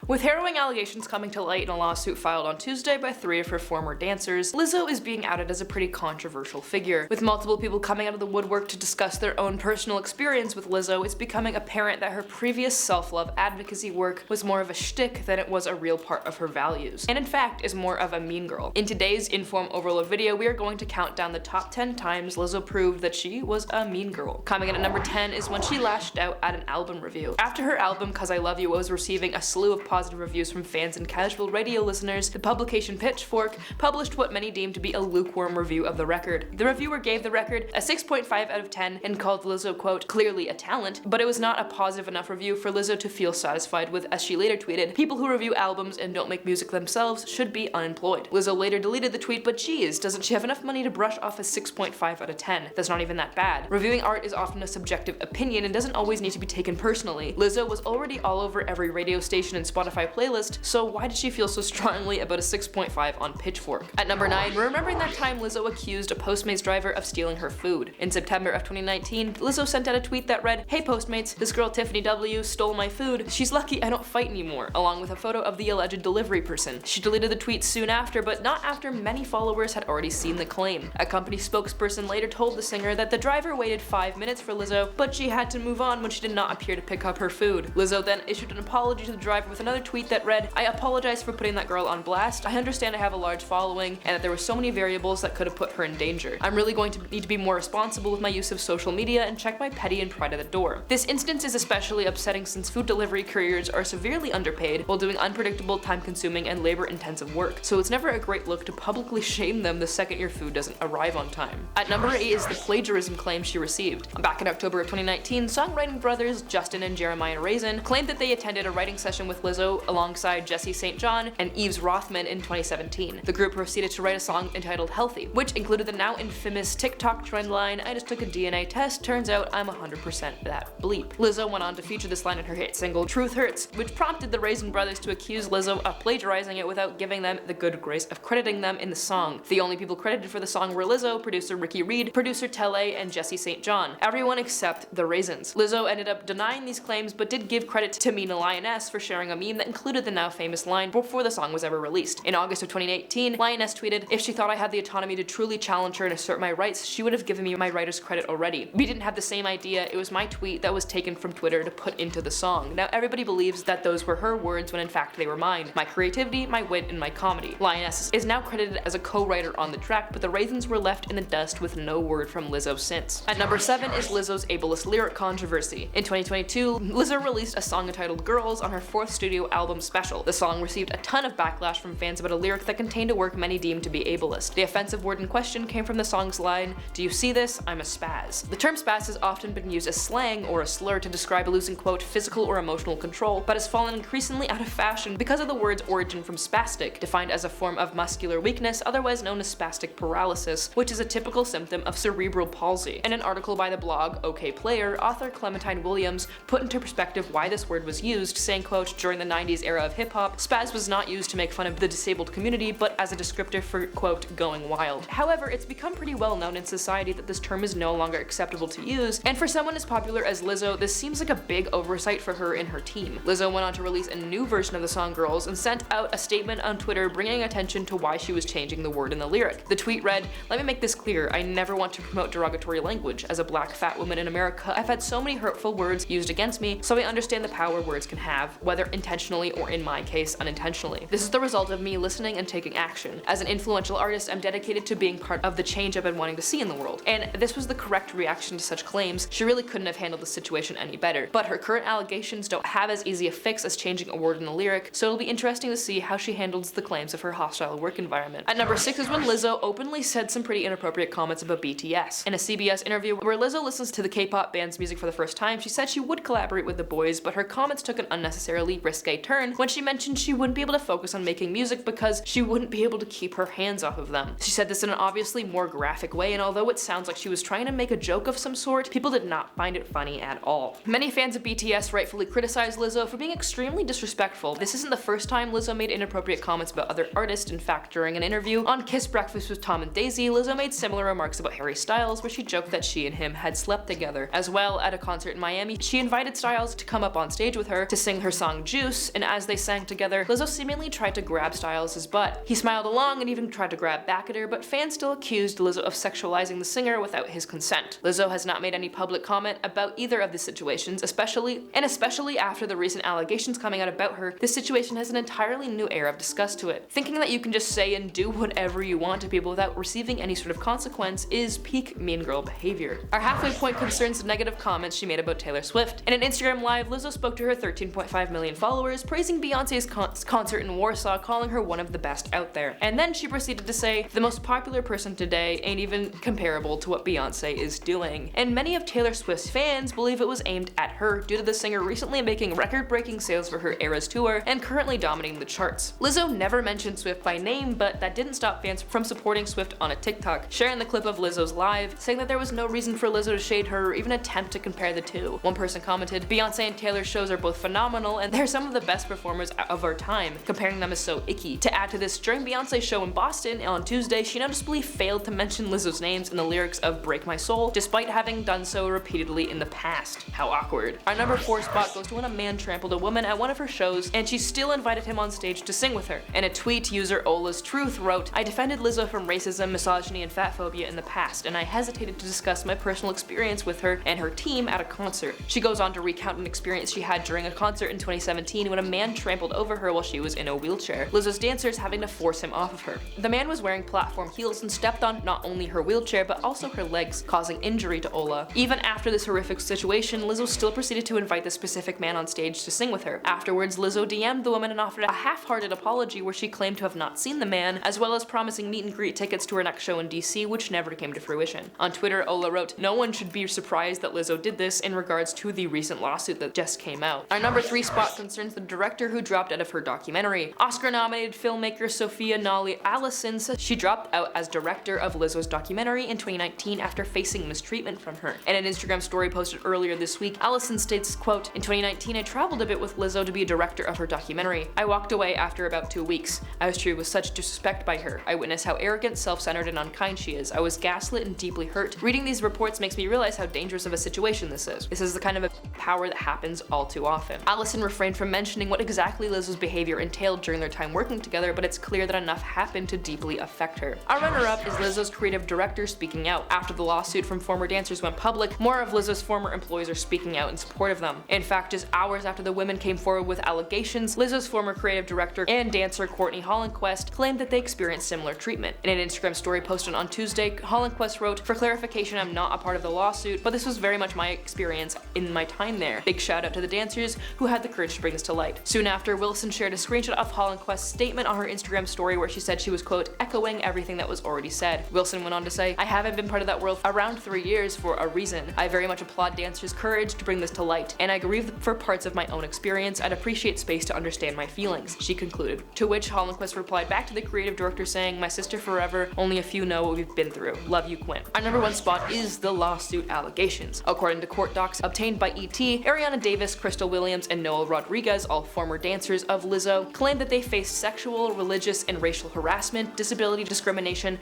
With harrowing allegations coming to light in a lawsuit filed on Tuesday by 3 of her former dancers, Lizzo is being outed as a pretty controversial figure. With multiple people coming out of the woodwork to discuss their own personal experience with Lizzo, it's becoming apparent that her previous self-love advocacy work was more of a shtick than it was a real part of her values, and in fact is more of a mean girl. In today's InformOverload video, we are going to count down the top 10 times Lizzo proved that she was a mean girl. Coming in at number 10 is when she lashed out at an album review. After her album Cause I Love You was receiving a slew of positive reviews from fans and casual radio listeners, the publication Pitchfork published what many deemed to be a lukewarm review of the record. The reviewer gave the record a 6.5 out of 10 and called Lizzo, quote, clearly a talent, but it was not a positive enough review for Lizzo to feel satisfied with. As she later tweeted, people who review albums and don't make music themselves should be unemployed. Lizzo later deleted the tweet, but geez, doesn't she have enough money to brush off a 6.5 out of 10? That's not even that bad. Reviewing art is often a subjective opinion and doesn't always need to be taken personally. Lizzo was already all over every radio station and Spotify playlist, so why did she feel so strongly about a 6.5 on Pitchfork? At number 9, we're remembering that time Lizzo accused a Postmates driver of stealing her food. In September of 2019, Lizzo sent out a tweet that read, "Hey Postmates, this girl Tiffany W stole my food. She's lucky I don't fight anymore," along with a photo of the alleged delivery person. She deleted the tweet soon after, but not after many followers had already seen the claim. A company spokesperson later told the singer that the driver waited 5 minutes for Lizzo, but she had to move on when she did not appear to pick up her food. Lizzo then issued an apology to the driver with another tweet that read, "I apologize for putting that girl on blast. I understand I have a large following and that there were so many variables that could have put her in danger. I'm really going to need to be more responsible with my use of social media and check my petty and pride at the door." This instance is especially upsetting since food delivery couriers are severely underpaid while doing unpredictable, time-consuming, and labor-intensive work, so it's never a great look to publicly shame them the second your food doesn't arrive on time. At number 8 is the plagiarism claim she received. Back in October of 2019, songwriting brothers Justin and Jeremiah Raisin claimed that they attended a writing session with Lizzo alongside Jesse St. John and Yves Rothman in 2017. The group proceeded to write a song entitled Healthy, which included the now infamous TikTok trend line, "I just took a DNA test, turns out I'm 100% that bleep." Lizzo went on to feature this line in her hit single Truth Hurts, which prompted the Raisin brothers to accuse Lizzo of plagiarizing it without giving them the good grace of crediting them in the song. The only people credited for the song were Lizzo, producer Ricky Reed, producer Tele, and Jesse St. John. Everyone except the Raisins. Lizzo ended up denying these claims, but did give credit to Mina Lioness for sharing a meme that included the now famous line before the song was ever released. In August of 2018, Lioness tweeted, "If she thought I had the autonomy to truly challenge her and assert my rights, she would have given me my writer's credit already. We didn't have the same idea, it was my tweet that was taken from Twitter to put into the song. Now everybody believes that those were her words when in fact they were mine. My creativity, my wit, and my comedy." Lioness is now credited as a co-writer on the track, but the Raisins were left in the dust with no word from Lizzo since. At number 7 is Lizzo's ableist lyric controversy. In 2022, Lizzo released a song entitled Girls on her 4th studio album Special. The song received a ton of backlash from fans about a lyric that contained a work many deemed to be ableist. The offensive word in question came from the song's line, "Do you see this? I'm a spaz." The term spaz has often been used as slang or a slur to describe losing, quote, physical or emotional control, but has fallen increasingly out of fashion because of the word's origin from spastic, defined as a form of muscular weakness, otherwise known as spastic paralysis, which is a typical symptom of cerebral palsy. In an article by the blog OK Player, author Clementine Williams put into perspective why this word was used, saying, quote, "During the 90s era of hip-hop, spaz was not used to make fun of the disabled community, but as a descriptor for, quote, going wild." However, it's become pretty well known in society that this term is no longer acceptable to use, and for someone as popular as Lizzo, this seems like a big oversight for her and her team. Lizzo went on to release a new version of the song Girls and sent out a statement on Twitter bringing attention to why she was changing the word in the lyric. The tweet read, "Let me make this clear, I never want to promote derogatory language. As a black fat woman in America, I've had so many hurtful words used against me, so I understand the power words can have, whether intentionally or in my case, unintentionally. This is the result of me listening and taking action. As an influential artist, I'm dedicated to being part of the change I've been wanting to see in the world." And this was the correct reaction to such claims. She really couldn't have handled the situation any better. But her current allegations don't have as easy a fix as changing a word in the lyric, so it'll be interesting to see how she handles the claims of her hostile work environment. At number 6 is when Lizzo openly said some pretty inappropriate comments about BTS. In a CBS interview where Lizzo listens to the K-pop band's music for the first time, she said she would collaborate with the boys, but her comments took an unnecessarily risque turn when she mentioned she wouldn't be able to focus on making music because she wouldn't be able to keep her hands off of them. She said this in an obviously more graphic way, and although it sounds like she was trying to make a joke of some sort, people did not find it funny at all. Many fans of BTS rightfully criticized Lizzo for being extremely disrespectful. This isn't the first time Lizzo made inappropriate comments about other artists. In fact, during an interview on Kiss Breakfast with Tom and Daisy, Lizzo made similar remarks about Harry Styles, where she joked that she and him had slept together. As well, at a concert in Miami, she invited Styles to come up on stage with her to sing her song Juice, loose, and as they sang together, Lizzo seemingly tried to grab Styles' butt. He smiled along and even tried to grab back at her, but fans still accused Lizzo of sexualizing the singer without his consent. Lizzo has not made any public comment about either of the situations, especially after the recent allegations coming out about her. This situation has an entirely new air of disgust to it. Thinking that you can just say and do whatever you want to people without receiving any sort of consequence is peak mean girl behavior. Our halfway point concerns the negative comments she made about Taylor Swift. In an Instagram live, Lizzo spoke to her 13.5 million followers, praising Beyonce's concert in Warsaw, calling her one of the best out there. And then she proceeded to say, the most popular person today ain't even comparable to what Beyonce is doing. And many of Taylor Swift's fans believe it was aimed at her due to the singer recently making record-breaking sales for her Eras tour and currently dominating the charts. Lizzo never mentioned Swift by name, but that didn't stop fans from supporting Swift on a TikTok, sharing the clip of Lizzo's live, saying that there was no reason for Lizzo to shade her or even attempt to compare the two. One person commented, Beyonce and Taylor's shows are both phenomenal and they're some of the best performers of our time. Comparing them is so icky. To add to this, during Beyonce's show in Boston on Tuesday, she noticeably failed to mention Lizzo's names in the lyrics of Break My Soul, despite having done so repeatedly in the past. How awkward. Our number 4 spot goes to when a man trampled a woman at one of her shows and she still invited him on stage to sing with her. In a tweet, user Ola's Truth wrote, I defended Lizzo from racism, misogyny, and fatphobia in the past, and I hesitated to discuss my personal experience with her and her team at a concert. She goes on to recount an experience she had during a concert in 2017 when a man trampled over her while she was in a wheelchair, Lizzo's dancers having to force him off of her. The man was wearing platform heels and stepped on not only her wheelchair but also her legs, causing injury to Ola. Even after this horrific situation, Lizzo still proceeded to invite the specific man on stage to sing with her. Afterwards, Lizzo DM'd the woman and offered a half-hearted apology where she claimed to have not seen the man, as well as promising meet and greet tickets to her next show in DC, which never came to fruition. On Twitter, Ola wrote, no one should be surprised that Lizzo did this in regards to the recent lawsuit that just came out. Our number 3 spot concerns the director who dropped out of her documentary. Oscar-nominated filmmaker Sophia Nali Allison says she dropped out as director of Lizzo's documentary in 2019 after facing mistreatment from her. In an Instagram story posted earlier this week, Allison states, quote, in 2019 I traveled a bit with Lizzo to be a director of her documentary. I walked away after about 2 weeks. I was treated with such disrespect by her. I witnessed how arrogant, self-centered, and unkind she is. I was gaslit and deeply hurt. Reading these reports makes me realize how dangerous of a situation this is. This is the kind of power that happens all too often. Allison refrained from mentioning what exactly Lizzo's behavior entailed during their time working together, but it's clear that enough happened to deeply affect her. Our runner-up is Lizzo's creative director speaking out. After the lawsuit from former dancers went public, more of Lizzo's former employees are speaking out in support of them. In fact, just hours after the women came forward with allegations, Lizzo's former creative director and dancer Courtney Hollenquist claimed that they experienced similar treatment. In an Instagram story posted on Tuesday, Hollenquist wrote, for clarification, I'm not a part of the lawsuit, but this was very much my experience in my time there. Big shout out to the dancers who had the courage to bring this to light. Soon after, Wilson shared a screenshot of Hollenquist's statement on her Instagram story where she said she was, quote, echoing everything that was already said. Wilson went on to say, I haven't been part of that world around 3 years for a reason. I very much applaud dancers' courage to bring this to light, and I grieve for parts of my own experience. I'd appreciate space to understand my feelings, she concluded. To which Hollenquist replied back to the creative director saying, my sister forever, only a few know what we've been through. Love you, Quinn. Our number 1 spot is the lawsuit allegations. According to court docs obtained by ET, Ariana Davis, Crystal Williams, and Noel Rodriguez, all former dancers of Lizzo, claimed that they faced sexual, religious, and racial harassment, disability discrimination,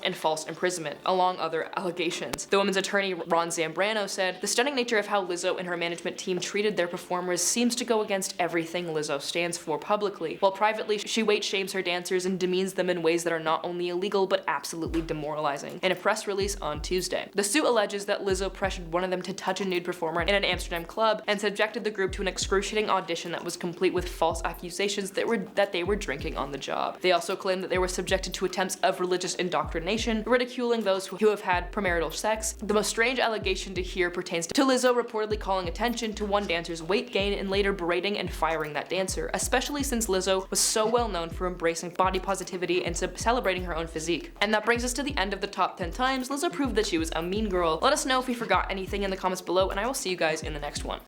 and false imprisonment, along other allegations. The women's attorney Ron Zambrano said, the stunning nature of how Lizzo and her management team treated their performers seems to go against everything Lizzo stands for publicly, while privately she weight shames her dancers and demeans them in ways that are not only illegal but absolutely demoralizing. In a press release on Tuesday, the suit alleges that Lizzo pressured one of them to touch a nude performer in an Amsterdam club and subjected the group to an excruciating audition that was complete with false accusations that they were drinking on the job. They also claimed that they were subjected to attempts of religious indoctrination, ridiculing those who have had premarital sex. The most strange allegation to hear pertains to Lizzo reportedly calling attention to one dancer's weight gain and later berating and firing that dancer, especially since Lizzo was so well known for embracing body positivity and celebrating her own physique. And that brings us to the end of the top 10 times Lizzo proved that she was a mean girl. Let us know if we forgot anything in the comments below, and I will see you guys in the next one.